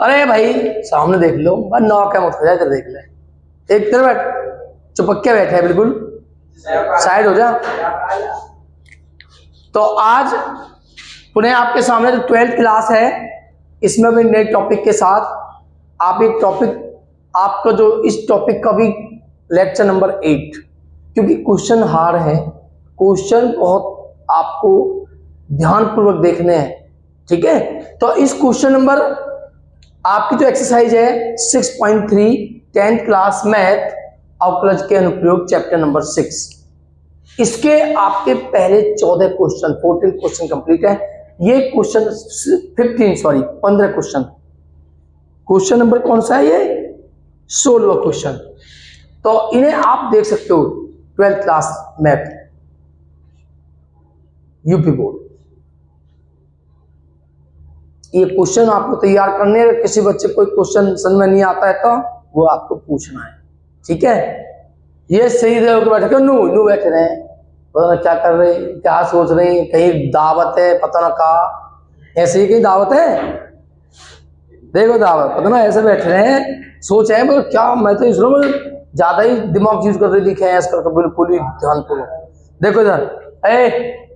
अरे भाई सामने देख लो, बस नौका मत हो जाए, इधर देख ले, एक तरह बैठ, चुपक्के बैठे है बिल्कुल, साइड हो जा। तो आज पुनः आपके सामने जो 12th क्लास है, इसमें भी नए टॉपिक के साथ आप एक टॉपिक, आपका जो इस टॉपिक का भी लेक्चर नंबर 8, क्योंकि क्वेश्चन हार्ड है, क्वेश्चन बहुत आपको ध्यानपूर्वक देखने हैं, ठीक है। तो इस क्वेश्चन नंबर आपकी जो एक्सरसाइज है 6.3 10th क्लास मैथ अवकलज के अनुप्रयोग चैप्टर नंबर 6, इसके आपके पहले 14 क्वेश्चन कंप्लीट है। ये क्वेश्चन 15 क्वेश्चन, क्वेश्चन नंबर कौन सा है, ये 16वां क्वेश्चन। तो इन्हें आप देख सकते हो 12th class math UP board. ये क्वेश्चन आपको तैयार करने हैं, किसी बच्चे को क्वेश्चन समझ में नहीं आता है तो वो आपको पूछना है, ठीक है। ये सही बैठे नू बैठे रहे, पता ना क्या कर रहे, क्या सोच रहे हैं, कहीं दावत है, पता ना कहा, ऐसे ही कहीं दावत है, देखो दावत, पता ना ऐसे बैठ रहे हैं, सोच रहे हैं क्या, मैं तो इसमें ज्यादा ही दिमाग यूज कर रहे दिखे हैं आजकल का, बिल्कुल ही ध्यानपूर्वक देखो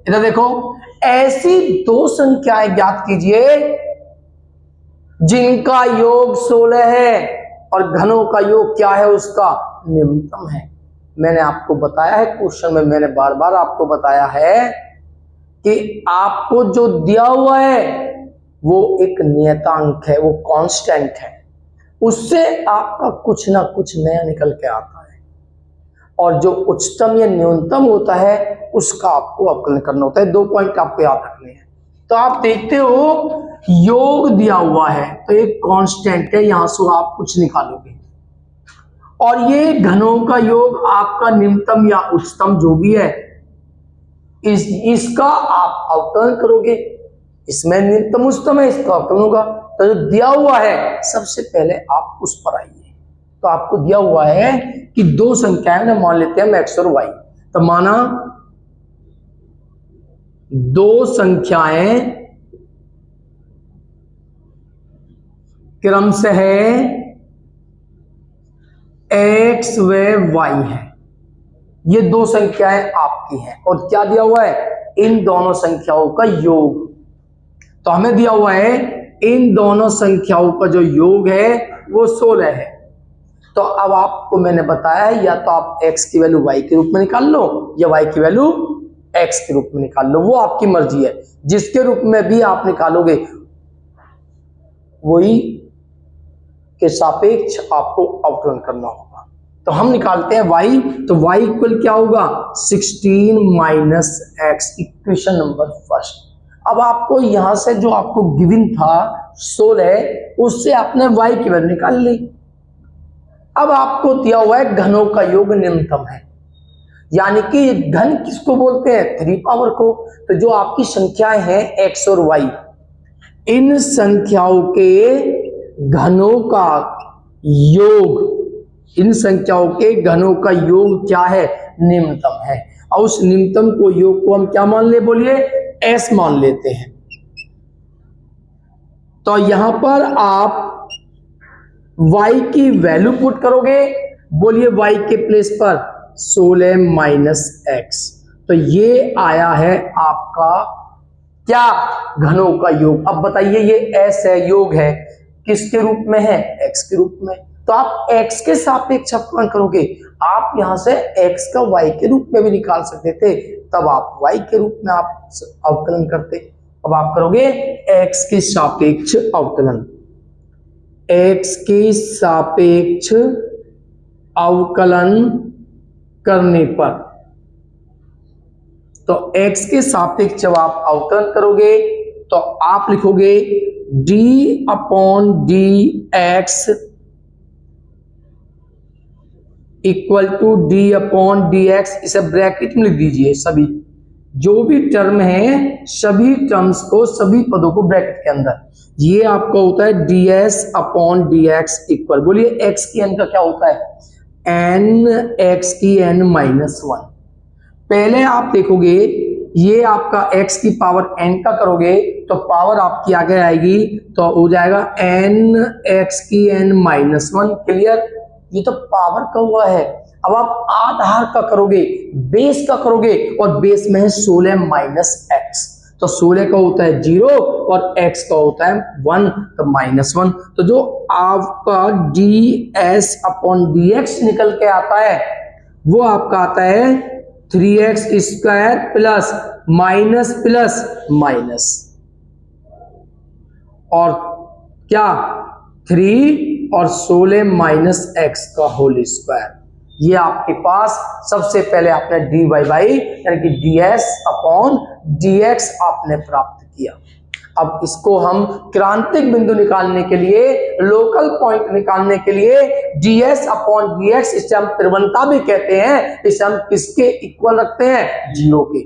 इधर देखो, ऐसी दो संख्याएं ज्ञात कीजिए जिनका योग 16 है और घनों का योग क्या है, उसका न्यूनतम है। मैंने आपको बताया है क्वेश्चन में, मैंने बार बार आपको बताया है कि आपको जो दिया हुआ है वो एक नियतांक है, वो कांस्टेंट है, उससे आपका कुछ ना कुछ नया निकल के आता है, और जो उच्चतम या न्यूनतम होता है उसका आपको अवकलन करना होता है। 2 पॉइंट आपको याद रखने हैं। तो आप देखते हो योग दिया हुआ है तो एक कांस्टेंट है, यहां से आप कुछ निकालोगे, और ये घनों का योग आपका निम्नतम या उच्चतम जो भी है, इसका आप अवकलन करोगे, इसमें निम्नतम उच्चतम है, इसका अवकलन होगा। तो जो दिया हुआ है सबसे पहले आप उस पर आइए। तो आपको दिया हुआ है कि दो संख्याएं मान लेते हैं x और y, तो माना दो संख्याएं क्रम से है x व y है, ये दो संख्याएं आपकी हैं, और क्या दिया हुआ है, इन दोनों संख्याओं का योग। तो हमें दिया हुआ है इन दोनों संख्याओं का जो योग है वो 16 है। तो अब आपको मैंने बताया है, या तो आप x की वैल्यू y के रूप में निकाल लो या y की वैल्यू x के रूप में निकाल लो, वो आपकी मर्जी है। जिसके रूप में भी आप निकालोगे वही के सापेक्ष आपको अवकलन करना होगा। तो हम निकालते हैं y, तो y इक्वल क्या होगा, 16 minus x, equation number first. अब आपको यहां से जो आपको गिवन था 16, उससे आपने y की वैल्यू निकाल ली। अब आपको दिया हुआ है घनों का योग निम्नतम है, यानी कि घन किसको बोलते हैं, 3 पावर को। तो जो आपकी संख्याएं हैं x और y, इन संख्याओं के घनों का योग, इन संख्याओं के घनों का योग क्या है, निम्नतम है, और उस निम्नतम को योग को हम क्या मान ले, बोलिए s मान लेते हैं। तो यहां पर आप y की वैल्यू पुट करोगे, बोलिए y के प्लेस पर 16 माइनस x, तो ये आया है आपका क्या, घनों का योग। अब बताइए ये s है, योग है, किसके रूप में है, x के रूप में। तो आप x के सापेक्ष अवकलन करोगे, आप यहां से x का y के रूप में भी निकाल सकते थे, तब आप y के रूप में आप अवकलन करते। अब आप करोगे x के सापेक्ष अवकलन, x के सापेक्ष अवकलन करने पर, तो x के सापेक्ष जब आप अवकलन करोगे तो आप लिखोगे d upon D X equal to D upon D X, इसे ब्रैकेट में लिख दीजिए। सभी जो भी टर्म है, सभी टर्म्स को, सभी पदों को ब्रैकेट के अंदर, ये आपका होता है ds upon D X equal, बोलिए x की n का क्या होता है, n x की n माइनस 1। पहले आप देखोगे ये आपका x की पावर n का करोगे तो पावर आपकी आगे आएगी तो हो जाएगा n x की n माइनस 1। क्लियर, ये तो पावर का हुआ है। अब आप आधार का करोगे, बेस का करोगे, और बेस में है 16 माइनस एक्स, तो 16 का होता है 0 और x का होता है 1, तो माइनस 1। तो जो आपका ds अपॉन dx निकल के आता है वो आपका आता है 3x square plus minus plus minus और क्या 3 और 16 माइनस एक्स का होल स्क्वायर। ये आपके पास सबसे पहले आपने dy बाई यानी कि ds अपॉन dx आपने प्राप्त किया। अब इसको हम क्रांतिक बिंदु निकालने के लिए, लोकल पॉइंट निकालने के लिए ds अपॉन dx, इसे हम त्रिवंता भी कहते हैं, इसे हम किसके इक्वल रखते हैं? 0 के।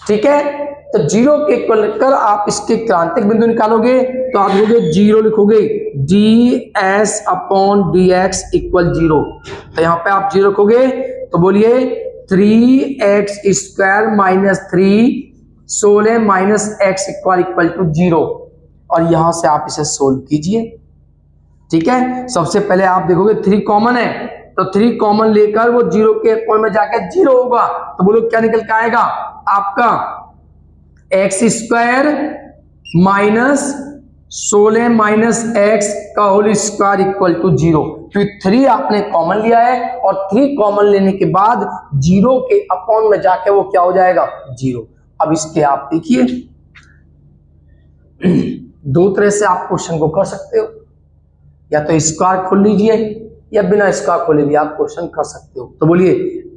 ठीक है, तो 0 के इक्वल रखकर आप इसके क्रांतिक बिंदु निकालोगे तो आप लिखोगे 0, लिखोगे ds अपॉन dx इक्वल 0। तो यहां पे आप 0 रखोगे तो बोलिए 3x square minus 3 16 minus X equal to 0, और यहां से आप इसे सोल्व कीजिए। ठीक है, सबसे पहले आप देखोगे 3 कॉमन है तो 3 कॉमन लेकर वो 0 के पॉइंट में जाकर 0 होगा, तो बोलो क्या निकल के आएगा आपका x square minus 16 minus x का होल स्क्वायर इक्वल टू 0। तो 3 आपने कॉमन लिया है और 3 कॉमन लेने के बाद 0 के अपॉन में जाके वो क्या हो जाएगा? 0। अब इसके आप देखिए दो तरह से आप क्वेश्चन को कर सकते हो, या तो स्क्वायर खोल लीजिए या बिना स्क्वायर खोले भी आप क्वेश्चन कर सकते हो। तो बोलिए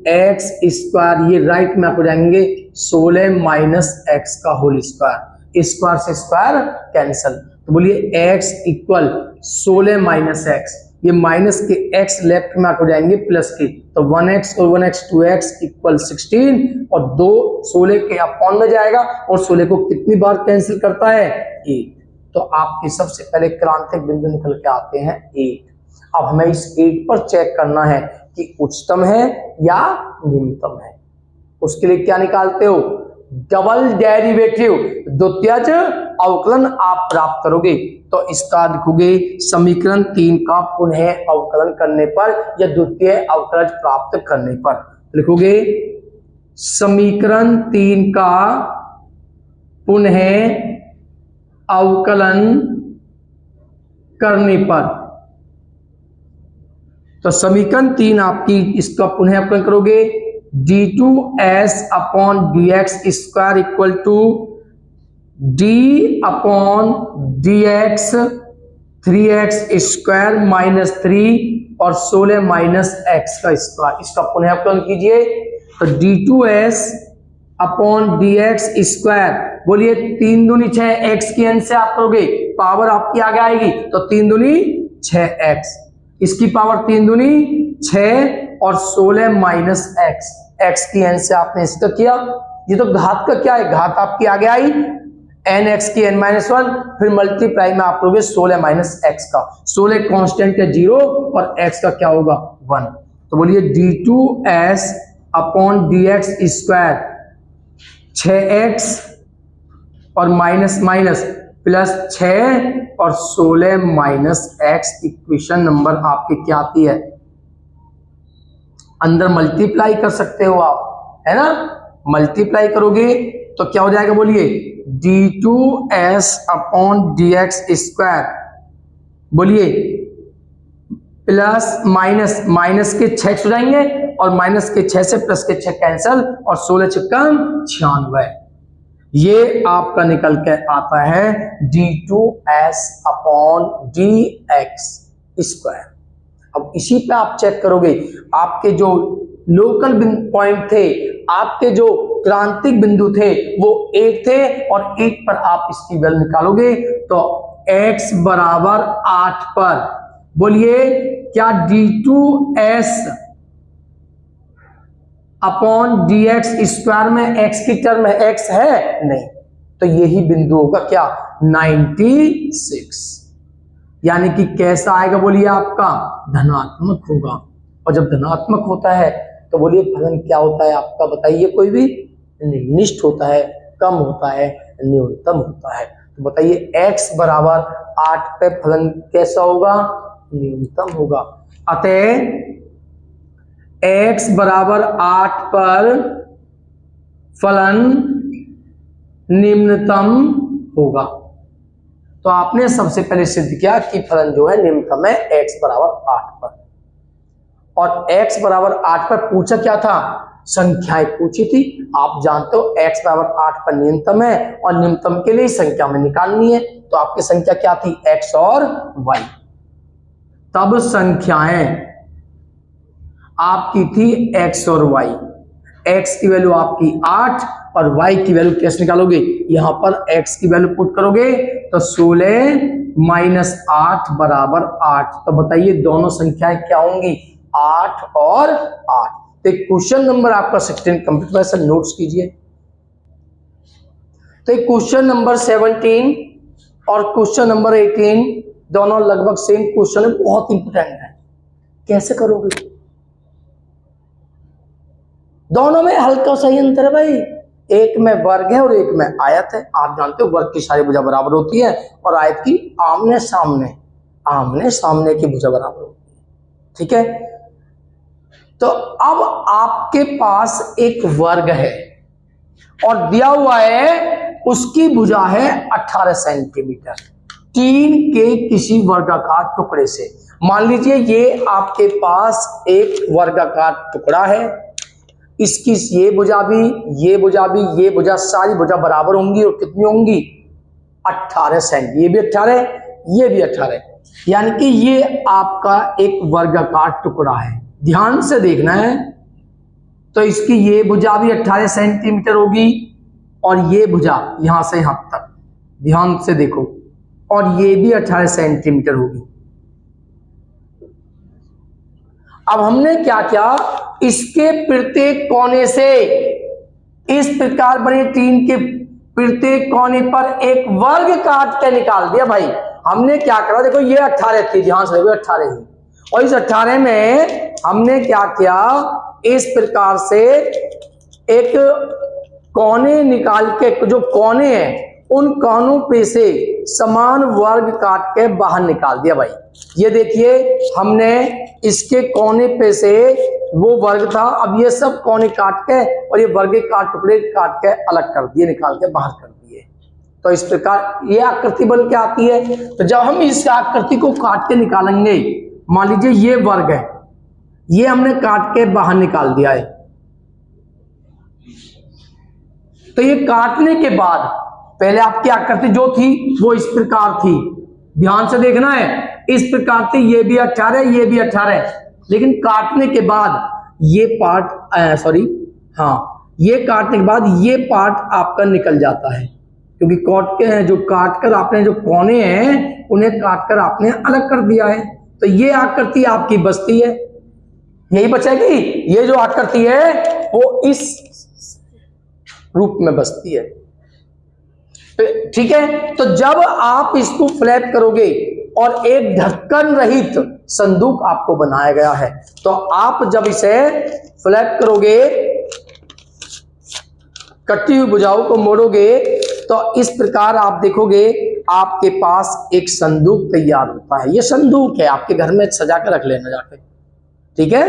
एक्स स्क्वायर, ये राइट में आपको जाएंगे 16 माइनस एक्स का होल स्क्वायर, स्क्वायर से स्क्वायर कैंसल, तो बोलिए एक्स इक्वल 16 माइनस एक्स, ये माइनस के x लेफ्ट में आपको जाएंगे प्लस के, तो 1x और 1x 2x इक्वल 16, और 2 16 के अपॉन में जाएगा और 16 को कितनी बार कैंसिल करता है? 8। तो आपके सबसे पहले क्रांतिक बिंदु निकल के आते हैं 8। अब हमें इस 8 पर चेक करना है कि उच्चतम है या निम्नतम है। उसके लिए क्या निकालते हो? डबल डेरिवेटिव, द्वितीयक अवकलन आप प्राप्त करोगे। तो इसका लिखोगे समीकरण 3 का पुनः अवकलन करने पर या द्वितीय अवकलज प्राप्त करने पर, लिखोगे समीकरण 3 का पुनः अवकलन करने पर। तो समीकरण 3 आपकी, इसका पुनः अवकलन करोगे d2s upon dx square equal to d upon dx 3x square minus 3 और 16 माइनस x का स्क्वायर, इसका पुनः अवकलन कीजिए। तो d2s अपॉन dx स्क्वायर, बोलिए 3 दूनी 6, x की n से आप करोगे पावर आपकी आगे आएगी, तो 3 दूनी 6x, इसकी पावर 3 दूनी 6 और 16 माइनस x, x की n से आपने इसका किया, ये तो घात का क्या है? घात आपकी आगे आई n x की n माइनस 1, फिर मल्टीप्लाई में आप लोगे 16 माइनस एक्स का, 16 कांस्टेंट है 0 और x का क्या होगा? 1। तो बोलिए d2s upon dx square 6x और माइनस माइनस प्लस 6 और 16 माइनस एक्स, इक्वेशन नंबर आपकी क्या आती है? अंदर मल्टीप्लाई कर सकते हो आप, है ना? मल्टीप्लाई करोगे तो क्या हो जाएगा? बोलिए d2s अपॉन dx स्क्वायर, बोलिए प्लस माइनस, माइनस के 6 हो जाएंगे और माइनस के 6 से प्लस के 6 कैंसल, और 16 छक्कम 96, ये आपका निकल के आता है d2s अपॉन dx स्क्वायर। अब इसी पे आप चेक करोगे, आपके जो लोकल पॉइंट थे, आपके जो क्रांतिक बिंदु थे वो 8 थे, और 8 पर आप इसकी वैल्यू निकालोगे तो x बराबर 8 पर, बोलिए क्या d2s अपॉन dx स्क्वायर में x की टर्म है? x है नहीं, तो यही बिंदु होगा क्या? 96, यानी कि कैसा आएगा? बोलिए आपका धनात्मक होगा। और जब धनात्मक होता है तो बोलिए फलन क्या होता है आपका? बताइए कोई भी, निम्नलिखित होता है, कम होता है, न्यूनतम होता है। तो बताइए x बराबर 8 पे फलन कैसा होगा? न्यूनतम होगा। अतः x बराबर 8 पर फलन निम्नतम होगा। तो आपने सबसे पहले सिद्ध किया कि फलन जो है निम्नतम है x बराबर 8 पर। और x बराबर 8 पर पूछा क्या था? संख्याएं पूछी थी। आप जानते हो x बराबर 8 पर न्यूनतम है और न्यूनतम के लिए संख्या में निकालनी है। तो आपकी संख्या क्या थी? x और y। तब संख्याएं आपकी थी x और y। x की वैल्यू आपकी 8 और y की वैल्यू कैसे निकालोगे? यहां पर x की वैल्यू पुट करोगे तो 16 माइनस 8 बराबर 8। तो बताइए दोनों संख्याएं क्या होंगी? 8 और 8। तो क्वेश्चन नंबर आपका 16 कंप्लीट हुआ। सर नोट्स कीजिए। तो क्वेश्चन नंबर 17 और क्वेश्चन नंबर 18 दोनों लगभग सेम क्वेश्चन है, बहुत इंपोर्टेंट है। कैसे करोगे? दोनों में हल्का सा ही अंतर है भाई, एक में वर्ग है और एक में आयत है। आप जानते हो वर्ग की सारी भुजा बराबर होती है और आयत की आमने सामने की भुजा बराबर होती है। ठीक है, तो अब आपके पास एक वर्ग है और दिया हुआ है उसकी भुजा है 18 सेंटीमीटर 3 के किसी वर्गाकार टुकड़े से। मान लीजिए ये आपके पास एक वर्गाकार टुकड़ा है, इसकी ये भुजा भी, ये भुजा भी, ये भुजा, सारी भुजा बराबर होंगी और कितनी होंगी? 18 सेंटीमीटर। ये भी 18, ये भी 18, यानी कि ये आपका एक वर्गाकार टुकड़ा है। ध्यान से देखना है। तो इसकी ये भुजा भी 18 सेंटीमीटर होगी और ये भुजा यहां से यहां तक, ध्यान से देखो, और ये भी 18 सेंटीमीटर होगी। अब हमने क्या किया? इसके प्रत्येक कोने से इस प्रकार बने 3 के प्रत्येक कोने पर एक वर्ग काट के निकाल दिया। भाई हमने क्या करा? देखो ये 18 थी, ध्यान से देखो 18 ही, और इस 18 में हमने क्या किया? इस प्रकार से एक कोने निकाल के, जो कोने हैं उन कोनों पे से समान वर्ग काट के बाहर निकाल दिया। भाई ये देखिए हमने इसके कोने पे से वो वर्ग था, अब ये सब कोने काट के और ये वर्ग काट टुकड़े काट के अलग कर दिए, निकाल के बाहर कर दिए। तो इस प्रकार ये आकृति बन के आती है। तो जब हम इस आकृति को काट के निकालेंगे, मान लीजिए ये वर्ग है, ये हमने काट के बाहर निकाल दिया है। तो ये काटने के बाद पहले आपकी आकृति जो थी वो इस प्रकार थी, ध्यान से देखना है, इस प्रकार थी, ये भी 18, ये भी 18, लेकिन काटने के बाद ये पार्ट ये काटने के बाद ये पार्ट आपका निकल जाता है, क्योंकि काटकर आपने जो कोने हैं उन्हें काटकर आपने अलग कर दिया है। तो ये आकृति आपकी बचती है, यही बचेगी। ये जो आकृति है वो इस रूप में बचती है। ठीक है, तो जब आप इसको फ्लैप करोगे और एक ढक्कन रहित संदूक आपको बनाया गया है, तो आप जब इसे फ्लैप करोगे, कटी हुई भुजाओं को मोड़ोगे, तो इस प्रकार आप देखोगे आपके पास एक संदूक तैयार होता है। ये संदूक है, आपके घर में सजा के रख लेना जाके। ठीक है,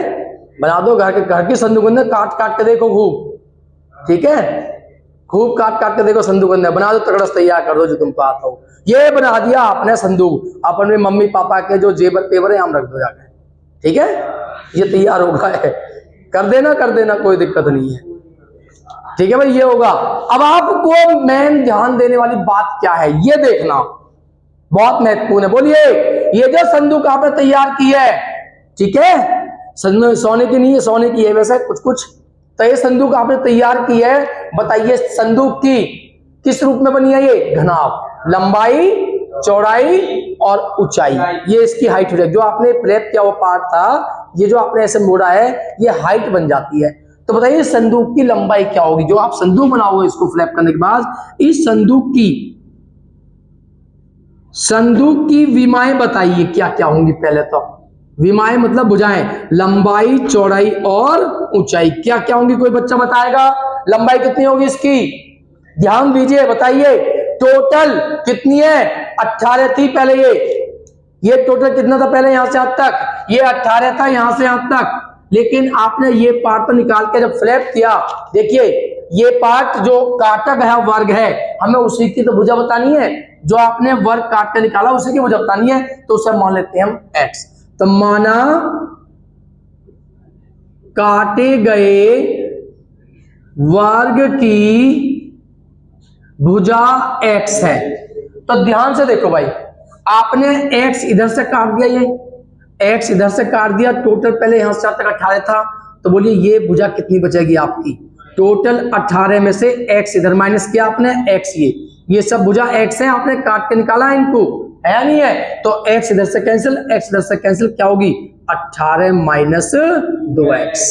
बना दो घर के संदूक अंदर, काट काट के देखो खूब। ठीक है, खूब काट काट के देखो संदूक अंदर, बना दो, तगड़ा तैयार कर दो जो तुमको आता हो। ये बना दिया आपने संदूक, अपने मम्मी पापा के जो जेवर पेवर है हम रख दो जाके। ठीक है, ये तैयार होगा है, कर देना कोई दिक्कत नहीं है। ठीक है भाई, ये होगा। अब आपको मेन ध्यान देने वाली बात क्या है ये देखना, बहुत महत्वपूर्ण है। बोलिए, ये जो संदूक आपने तैयार की है, ठीक है, सोने की नहीं है, सोने की है वैसे कुछ। तो ये संदूक आपने तैयार की है, बताइए संदूक की किस रूप में बनी है? ये घनाभ, लंबाई, चौड़ाई और ऊंचाई, ये इसकी हाइट हो जाएगी। जो आपने फ्लैप किया वो पार्ट था, ये जो आपने ऐसे मोड़ा है, ये हाइट बन जाती है। तो बताइए संदूक की लंबाई क्या होगी? जो आप संदूक बनाओगे इसको फ्लैप करने के बाद, इस संदूक की विमाएं बताइए क्या क्या होंगी। पहले तो विमाएं मतलब भुजाएं, लंबाई, चौड़ाई और ऊंचाई क्या क्या होंगी? कोई बच्चा बताएगा? लंबाई कितनी होगी इसकी, ध्यान दीजिए, बताइए टोटल कितनी है, 18 थी पहले, ये टोटल कितना था पहले यहां से यहां तक, ये 18 था यहां से यहां तक, लेकिन आपने ये पार्ट तो निकाल के जब फ्लैप किया, देखिए ये पार्ट जो काटा गया वर्ग है, हमें उसी की तो भुजा बतानी है, जो आपने वर्ग काट के निकाला उसी की भुजा बतानी है, तो उसे मान लेते हैं हम x। तो माना काटे गए वर्ग की भुजा x है। तो ध्यान से देखो भाई, आपने x इधर से काट दिया, ये x इधर से काट दिया, टोटल पहले यहां से तक 18 था, तो बोलिए ये भुजा कितनी बचेगी आपकी, टोटल 18 में से x इधर माइनस किया आपने, x ये सब भुजा x है, आपने काट के निकाला है इनको, है या नहीं है, तो x इधर से कैंसिल, x इधर से कैंसिल, क्या होगी 18 माइनस 2x,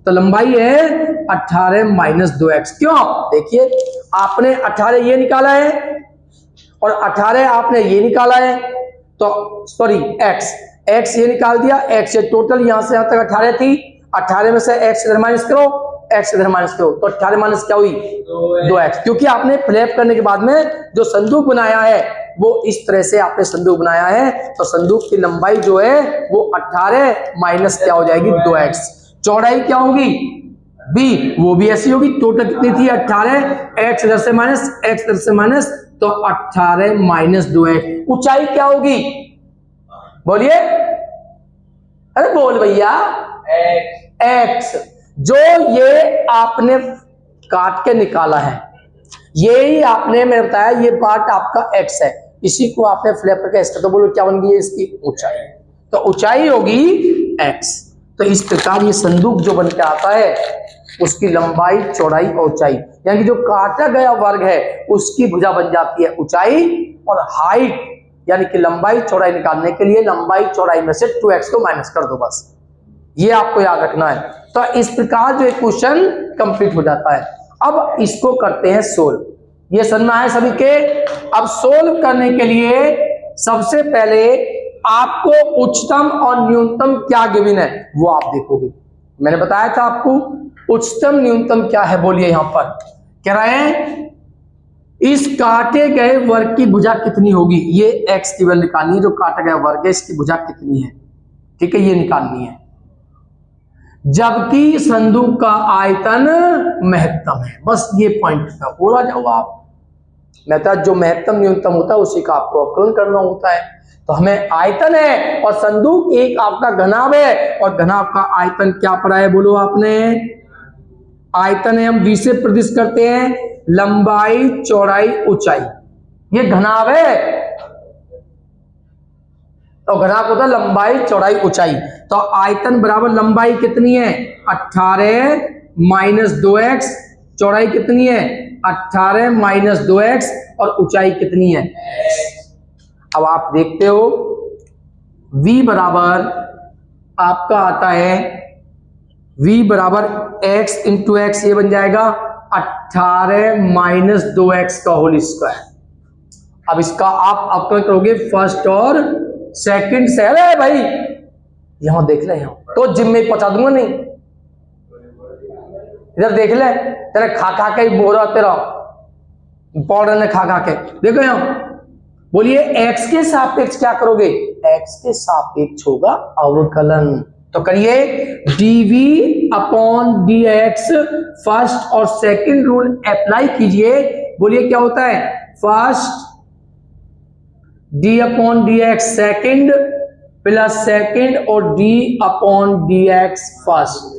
तो लंबाई है 18 माइनस 2x। क्यों, देखिए आपने 18 ये निकाला है और 18 आपने ये निकाला है, तो सॉरी x ये निकाल दिया, x ये टोटल यहां से यहां तक 18 थी, 18 में से x इधर माइनस करो, x इधर माइनस करो, तो 18 माइनस क्या हुई 2x, क्योंकि आपने फ्लैप करने के बाद में जो संदूक बनाया है वो इस तरह से आपने संदूक बनाया है, तो संदूक की लंबाई जो है वो 18 माइनस क्या हो जाएगी 2x, चौड़ाई क्या होगी b, वो भी ऐसी होगी, टोटल कितनी थी 18, x इधर से माइनस, x इधर से माइनस, तो 18 माइनस 2x, ऊंचाई क्या होगी, बोलिए, अरे बोल भैया, x, जो ये आपने काट के निकाला है, ये ही आपने मैं बताया ये पार्ट आपका x है, इसी को आपने फ्लैप करके इसका, तो बोलो क्या बन गई है इसकी ऊंचाई, तो ऊंचाई होगी x। तो इस प्रकार ये संदूक जो बन के आता है उसकी लंबाई चौड़ाई और ऊंचाई, यानी कि जो काटा गया वर्ग है उसकी भुजा बन जाती है ऊंचाई, और हाइट यानी कि लंबाई चौड़ाई निकालने के लिए लंबाई चौड़ाई में से 2x को माइनस कर दो, बस ये आपको याद रखना है। तो इस प्रकार जो इक्वेशन कंप्लीट हो जाता है। अब इसको करते हैं सोल्व, ये समझ में आए सभी के। अब सोल्व करने के लिए सबसे पहले आपको उच्चतम और न्यूनतम क्या गिवन है वो आप देखोगे, मैंने बताया था आपको उच्चतम न्यूनतम क्या है, बोलिए यहां पर कह रहे हैं इस काटे गए वर्ग की भुजा कितनी होगी, ये x की वैल्यू निकालनी है, जो काटा गया वर्ग है इसकी भुजा कितनी है, ठीक है, ये निकालनी है, जबकि संदूक का आयतन महत्तम है, बस ये पॉइंट था, पूरा जवाब। महत्तम जो महत्तम न्यूनतम होता है उसी का आपको अवकलन करना होता है, तो हमें आयतन है और संदूक एक आपका घनाभ है, और घनाभ का आयतन क्या पड़ा है बोलो आपने, आयतन है, हम v से प्रदिश करते हैं लंबाई चौड़ाई ऊंचाई, ये घनाभ है, तो घनाभ होता है लंबाई चौड़ाई ऊंचाई, तो आयतन बराबर लंबाई कितनी है 18 माइनस 2x, चौड़ाई कितनी है 18 माइनस 2x, और ऊंचाई कितनी है। अब आप देखते हो v बराबर आपका आता है v बराबर x इंटू एक्स, ये बन जाएगा 18 माइनस 2x का होल स्क्वायर। अब इसका आप अवकलन करोगे फर्स्ट और सेकंड से, अरे भाई यहां देख ले, यहां तो जिम में पहुंचा दूंगा, नहीं इधर देख ले, तेरे खा खा के ही बोरा तेरा पाउडर ने खा खा के, देखो यहां, बोलिए x के सापेक्ष क्या करोगे, x के सापेक्ष होगा अवकलन, तो करिए dv अपॉन dx, फर्स्ट और सेकंड रूल अप्लाई कीजिए, बोलिए क्या होता है, first d upon dx second plus second और d upon dx first,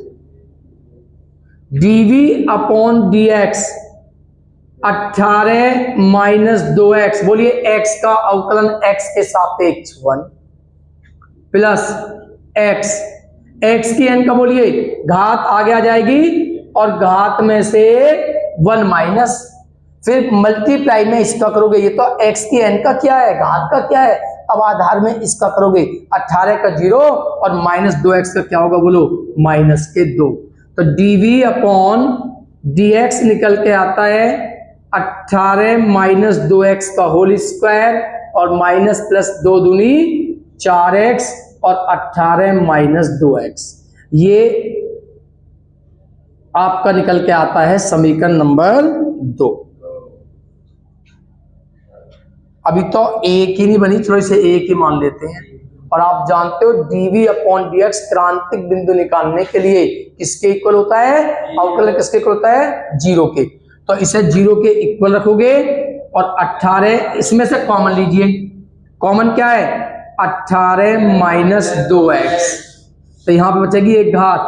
dv upon dx 18 minus 2x, बोलिए x का अवकलन x के सापेक्ष 1 प्लस x की n का बोलिए घात आगे आ जाएगी, और घात में से 1 माइनस, फिर मल्टीप्लाई में इसका करोगे, ये तो x की n का क्या है, घात का क्या है, अब आधार में इसका करोगे 18 का 0 और माइनस 2x का क्या होगा बोलो माइनस के 2, तो dv अपॉन dx निकल के आता है 18 माइनस 2x का होल स्क्वायर, और माइनस प्लस 2 दूनी 4x और 18 माइनस 2x, ये आपका निकल के आता है समीकरण नंबर 2। अभी तो एक ही नहीं बनी, चलो इसे एक ही मान लेते हैं। और आप जानते हो dv अपॉन dx क्रांतिक बिंदु निकालने के लिए किसके इक्वल होता है? अवकलन किसके इक्वल होता है? 0 के। तो इसे 0 के इक्वल रखोगे और 18 इसमें से कॉमन लीजिए। कॉमन क्या है? 18 माइनस 2x, तो यहां पे बचेगी एक घात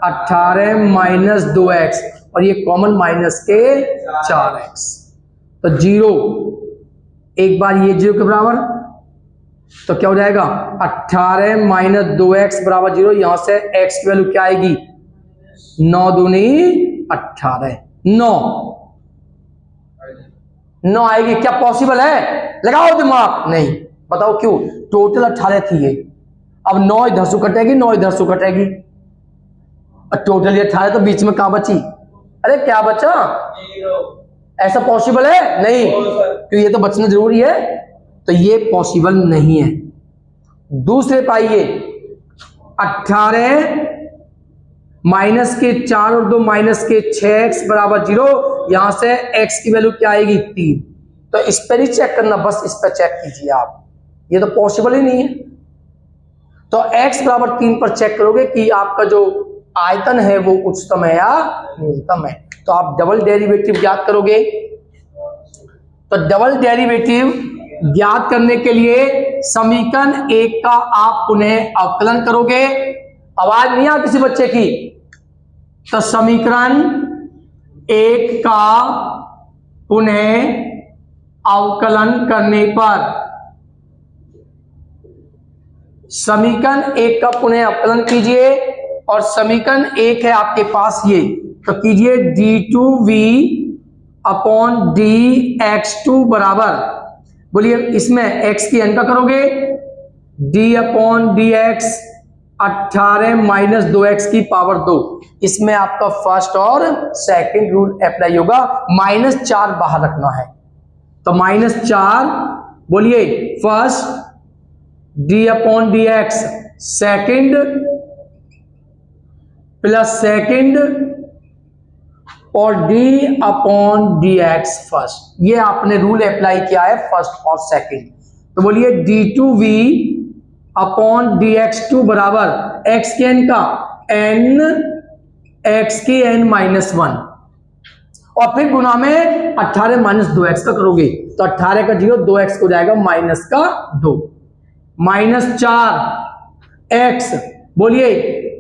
18 माइनस 2x और ये कॉमन माइनस के 4x। तो 0 एक बार ये 0 के बराबर, तो क्या हो जाएगा? 18 माइनस 2x बराबर 0। यहां से x की वैल्यू क्या आएगी? 9 दूनी 18, 9 आएगी। क्या पॉसिबल है? लगाओ दिमाग। नहीं, बताओ क्यों? टोटल 18 थी ये, अब 9 इधर से कटेगी, 9 इधर से कटेगी, टोटल 18, तो बीच में क्या बची? अरे क्या बचा? ऐसा पॉसिबल है? नहीं, क्योंकि ये तो बचना जरूरी है, तो ये पॉसिबल नहीं है। दूसरे पाइए 18 माइनस के 4 और 2 माइनस के 6x बराबर 0। यहां से x की वैल्यू क्या आएगी? 3। तो इस पर ही चेक करना, बस इस पर चेक कीजिए आप, ये तो पॉसिबल ही नहीं है। तो x बराबर 3 पर चेक करोगे कि आपका जो आयतन है वो उच्चतम है या न्यूनतम है। तो आप डबल डेरिवेटिव ज्ञात करोगे। तो डबल डेरिवेटिव ज्ञात करने के लिए समीकरण 1 का आप पुनः अवकलन करोगे। आवाज नहीं आ किसी बच्चे की? तो समीकरण 1 का पुनः अवकलन करने पर, समीकरण 1 का पुनः अवकलन कीजिए और समीकरण 1 है आपके पास ये, तो कीजिए d2v अपॉन dx2 बराबर, बोलिए इसमें x की n का करोगे, d upon dx 18 minus 2x की पावर 2। इसमें आपका फर्स्ट और सेकंड रूल अप्लाई होगा। -4 बाहर रखना है, तो -4 बोलिए first, d upon dx second plus second और d अपॉन dx फर्स्ट। ये आपने रूल अप्लाई किया है फर्स्ट और सेकंड। तो बोलिए d2v अपॉन dx2 बराबर x के n का n, x की n माइनस 1 और फिर गुना में 18 माइनस 2x का करोगे, तो 18 का 0, 2x को जाएगा माइनस का 2, -4x, बोलिए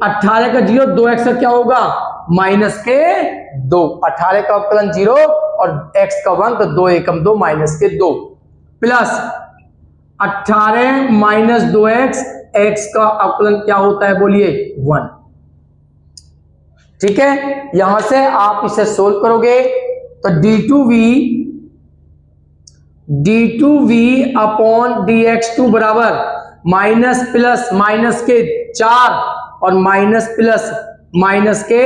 18 का 0, 2x का क्या होगा? माइनस के 2। 18 का अवकलन 0 और x का 1, तो 2 एकम 2 माइनस के 2 प्लस 18 माइनस 2x, x का अवकलन क्या होता है? बोलिए 1। ठीक है, यहां से आप इसे सोल्व करोगे तो d2v अपॉन dx2 बराबर माइनस प्लस माइनस के 4 और माइनस प्लस माइनस के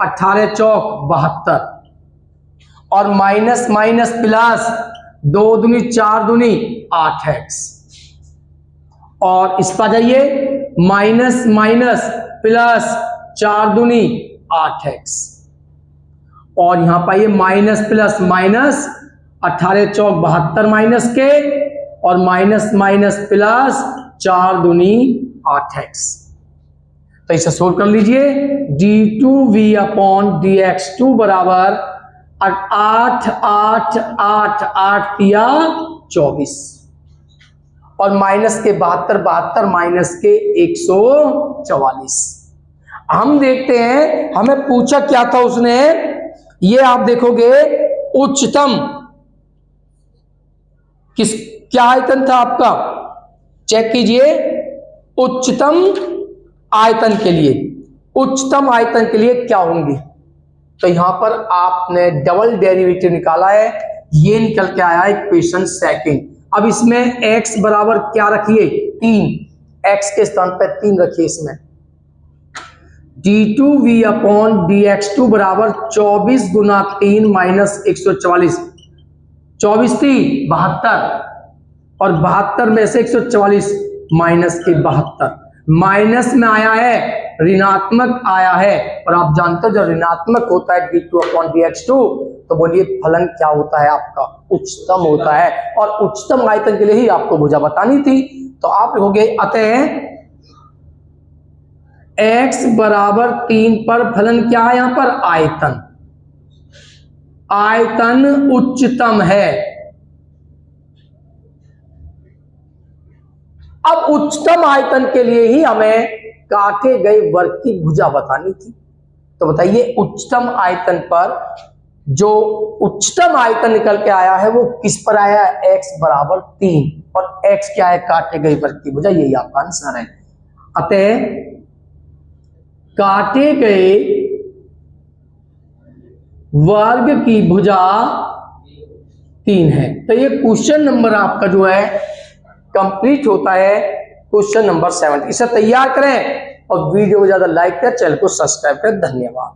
18 चौक 72 और माइनस माइनस प्लस 2 दूनी 4 दूनी 8x और इस पर जाइए माइनस माइनस प्लस 4 दूनी 8x और यहां पाइए माइनस प्लस माइनस 18 चौक 72 माइनस के और माइनस माइनस प्लस 4 दूनी 8x। तो इसे सोल्व कर लीजिए। d2v अपॉन dx2 बराबर 8 8 8 8 या 24 और माइनस के 72 72 माइनस के 144। हम देखते हैं हमें पूछा क्या था उसने, ये आप देखोगे उच्चतम क्या आयतन था आपका, चेक कीजिए। उच्चतम आयतन के लिए, उच्चतम आयतन के लिए क्या होंगी, तो यहां पर आपने डबल डेरिवेटिव निकाला है, ये निकल के आया है इक्वेशन सेकंड। अब इसमें x बराबर क्या रखिए? 3, x के स्थान पर 3 रखिए। इसमें d2v अपॉन dx2 बराबर 24 गुना 3 माइनस 144, 24 थी 72 और 72 में से 144 माइनस के 72, माइनस में आया है ऋणात्मक आया है, और आप जानते हो जब ऋणात्मक होता है d2/dx2 तो बोलिए फलन क्या होता है आपका, उच्चतम होता है। और उच्चतम आयतन के लिए ही आपको भुजा बतानी थी, तो आप लिखोगे अतः x बराबर 3 पर फलन क्या है, यहां पर आयतन, आयतन उच्चतम है। अब उच्चतम आयतन के लिए ही हमें काटे गए वर्ग की भुजा बतानी थी, तो बताइए उच्चतम आयतन पर जो उच्चतम आयतन निकल के आया है वो किस पर आया है, x बराबर 3, और x क्या है, काटे गए वर्ग की भुजा, यही आपका आंसर है। अतः काटे गए वर्ग की भुजा 3 है। तो ये क्वेश्चन नंबर आपका जो है कंप्लीट होता है, क्वेश्चन नंबर 7। इसे तैयार करें और वीडियो को ज्यादा लाइक करें, चैनल को सब्सक्राइब करें। धन्यवाद।